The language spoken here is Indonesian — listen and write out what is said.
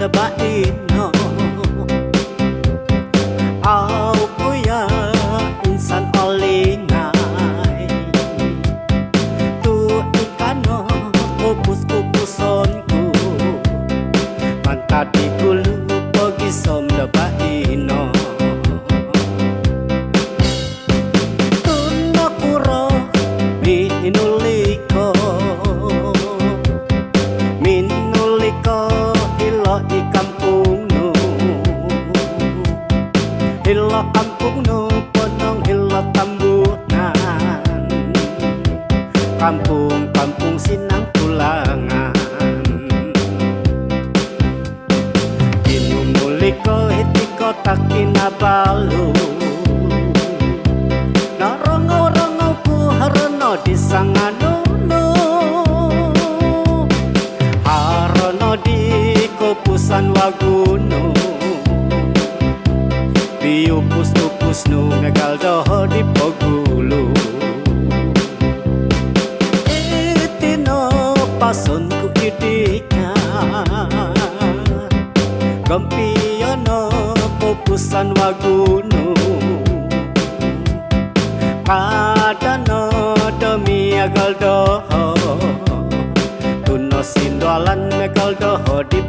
da baino au puya insan olingai tu ikano kupus kupusonku mantadi kulu pogi som da baino tuno kuro minuliko di kampung nu hilo kampung nu ponong hilo tambunan kampung sinang tulangan inumuliko hitiko takinabalu narongau-rongau ku harono di sanganunu harono di kopusan wagunu biu pus nu megal doho di pogulu itino pason ku idika gompiono kopusan wagunu kadano demi agal doho tuno sindolan megal doho di